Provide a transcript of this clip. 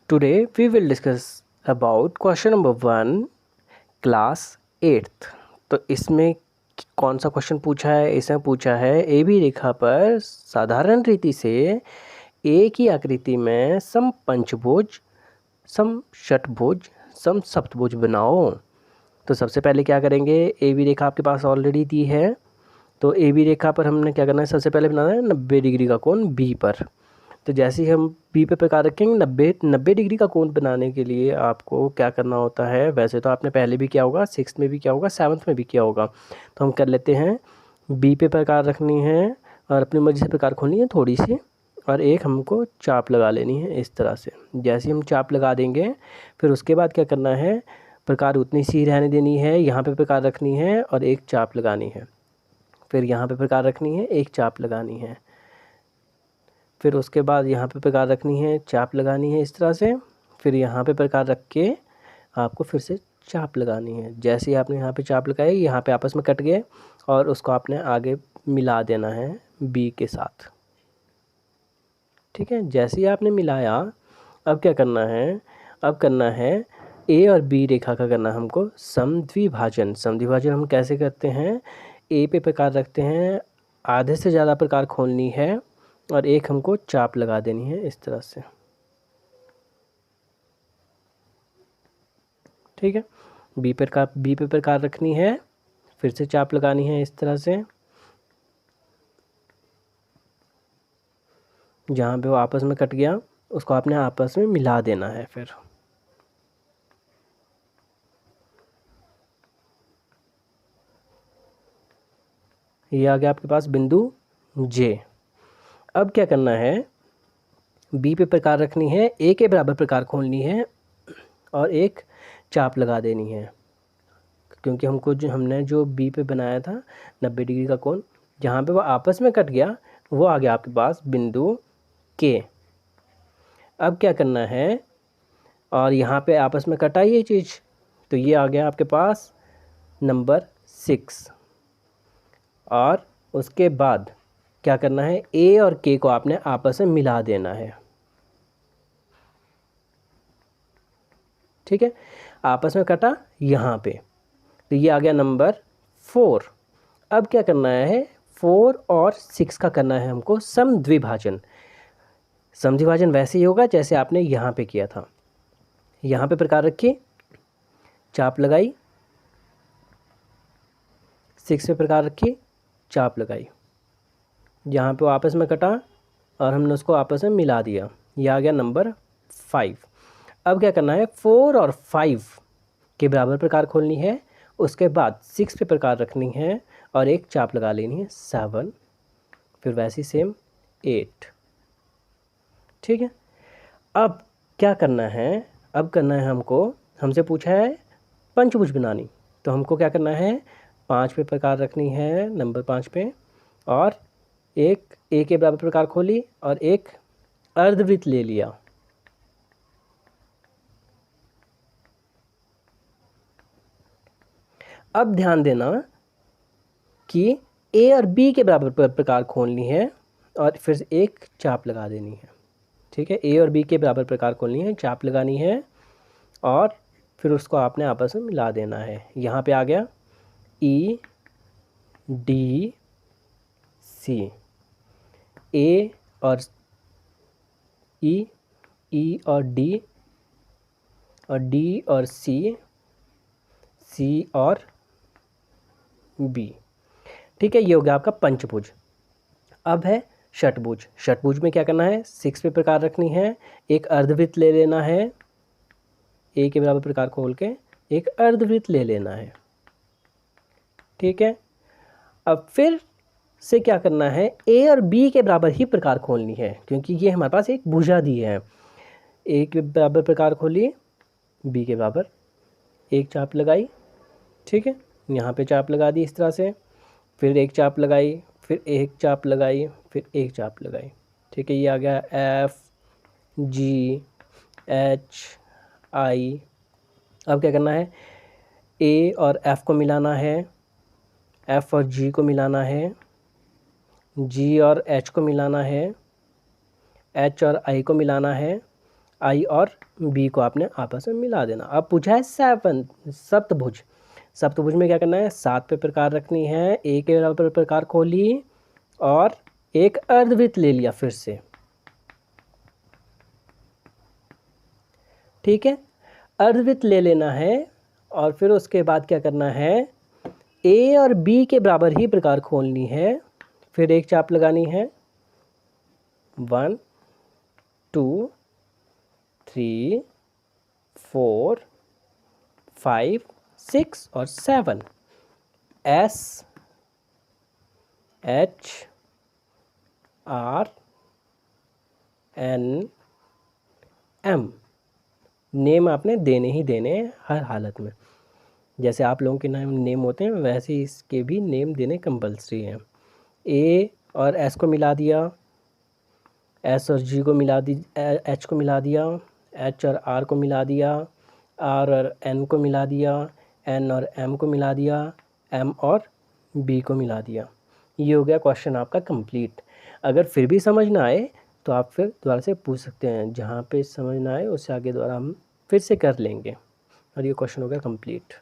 Today we will discuss about question number 1 class 8th। तो इसमें कौन सा क्वेश्चन पूछा है? इसमें पूछा है ए बी रेखा पर साधारण रीति से ए की आकृति में सम पंचभुज, सम षटभुज, सम सप्तभुज बनाओ। तो सबसे पहले क्या करेंगे, ए बी रेखा आपके पास ऑलरेडी दी है, तो ए बी रेखा पर हमने क्या करना है, सबसे पहले बनाना है 90 डिग्री का कोण बी पर। तो जैसे ही हम बी पे प्रकार रखेंगे 90 डिग्री का कोण बनाने के लिए आपको क्या करना होता है, वैसे तो आपने पहले भी किया होगा, 6th में भी किया होगा, 7th में भी किया होगा। तो हम कर लेते हैं, बी पे प्रकार रखनी है और अपनी मर्जी से प्रकार खोलनी है थोड़ी सी, और एक हमको चाप लगा लेनी है इस तरह से। जैसे हम चाप लगा देंगे फिर उसके बाद क्या करना है, प्रकार उतनी सी रहने देनी है, यहाँ पे प्रकार रखनी है और एक चाप लगानी है, फिर यहाँ पे प्रकार रखनी है, एक चाप लगानी है, फिर उसके बाद यहाँ पे प्रकार रखनी है, चाप लगानी है इस तरह से, फिर यहाँ पे प्रकार रख के आपको फिर से चाप लगानी है। जैसे ही आपने यहाँ पे चाप लगाई, यहाँ पे आपस में कट गए और उसको आपने आगे मिला देना है बी के साथ। ठीक है, जैसे ही आपने मिलाया, अब क्या करना है, अब करना है ए और बी रेखा का करना है हमको समद्विभाजन। समद्विभाजन हम कैसे करते हैं, ए पे प्रकार रखते हैं, आधे से ज़्यादा प्रकार खोलनी है और एक हमको चाप लगा देनी है इस तरह से। ठीक है, बी पे प्रकार रखनी है, फिर से चाप लगानी है इस तरह से, जहाँ पे वो आपस में कट गया उसको आपने आपस में मिला देना है। फिर ये आ गया आपके पास बिंदु जे। अब क्या करना है, बी पे प्रकार रखनी है, ए के बराबर प्रकार खोलनी है और एक चाप लगा देनी है, क्योंकि हमने जो बी पे बनाया था 90 डिग्री का कोण, जहाँ पे वो आपस में कट गया वो आ गया आपके पास बिंदु के। अब क्या करना है, और यहाँ पे आपस में कटा ये चीज़, तो ये आ गया आपके पास नंबर 6। और उसके बाद क्या करना है, ए और के को आपने आपस में मिला देना है। ठीक है, आपस में कटा यहाँ पे, तो ये आ गया नंबर 4। अब क्या करना है, 4 और 6 का करना है हमको समद्विभाजन। समद्विभाजन वैसे ही होगा जैसे आपने यहाँ पे किया था, यहाँ पे प्रकार रखी, चाप लगाई, 6 पे प्रकार रखी, चाप लगाई, जहाँ पे वो आपस में कटा और हमने उसको आपस में मिला दिया, ये आ गया नंबर 5। अब क्या करना है, 4 और 5 के बराबर प्रकार खोलनी है, उसके बाद 6 पे प्रकार रखनी है और एक चाप लगा लेनी है 7, फिर वैसे ही सेम 8। ठीक है, अब क्या करना है, अब करना है हमसे पूछा है पंचभुज बनानी, तो हमको क्या करना है, 5 पे प्रकार रखनी है, नंबर 5 पे, और एक ए के बराबर प्रकार खोली और एक अर्धवृत्त ले लिया। अब ध्यान देना कि ए और बी के बराबर प्रकार खोलनी है और फिर से एक चाप लगा देनी है। ठीक है, ए और बी के बराबर प्रकार खोलनी है, चाप लगानी है और फिर उसको आपने आपस में मिला देना है। यहाँ पे आ गया ई डी सी, ए और ई और डी और सी और बी। ठीक है, ये हो गया आपका पंचभुज। अब है षटभुज। षटभुज में क्या करना है, 6 पे प्रकार रखनी है, एक अर्धवृत्त ले लेना है, ए के बराबर प्रकार खोल के एक अर्धवृत्त ले लेना है। ठीक है, अब फिर से क्या करना है, ए और बी के बराबर ही प्रकार खोलनी है, क्योंकि ये हमारे पास एक भुजा दी है। ए के बराबर प्रकार खोली, बी के बराबर एक चाप लगाई। ठीक है, यहाँ पे चाप लगा दी इस तरह से, फिर एक चाप लगाई, फिर एक चाप लगाई, फिर एक चाप लगाई। ठीक है, ये आ गया एफ जी एच आई। अब क्या करना है, ए और एफ को मिलाना है, एफ और जी को मिलाना है, जी और एच को मिलाना है, एच और आई को मिलाना है, आई और बी को आपने आपस में मिला देना। अब पूछा है 7 सप्तभुज। सप्तभुज में क्या करना है, 7 पे प्रकार रखनी है, एक के बराबर प्रकार खोली और एक अर्धवृत्त ले लिया फिर से, ठीक है। अर्धवृत्त ले लेना है और फिर उसके बाद क्या करना है, ए और बी के बराबर ही प्रकार खोलनी है, फिर एक चाप लगानी है, 1 2 3 4 5 6 और 7, S H R N M। Name आपने देने ही देने हर हालत में, जैसे आप लोगों के नेम होते हैं वैसे ही इसके भी नेम देने कंपलसरी हैं। ए और एस को मिला दिया, एस और जी को मिला दी, एच को मिला दिया, एच और आर को मिला दिया, आर और एन को मिला दिया, एन और एम को मिला दिया, एम और बी को मिला दिया। ये हो गया क्वेश्चन आपका कंप्लीट। अगर फिर भी समझ ना आए तो आप फिर दोबारा से पूछ सकते हैं, जहाँ पे समझ ना आए उससे आगे दोबारा हम फिर से कर लेंगे। और ये क्वेश्चन हो गया कंप्लीट।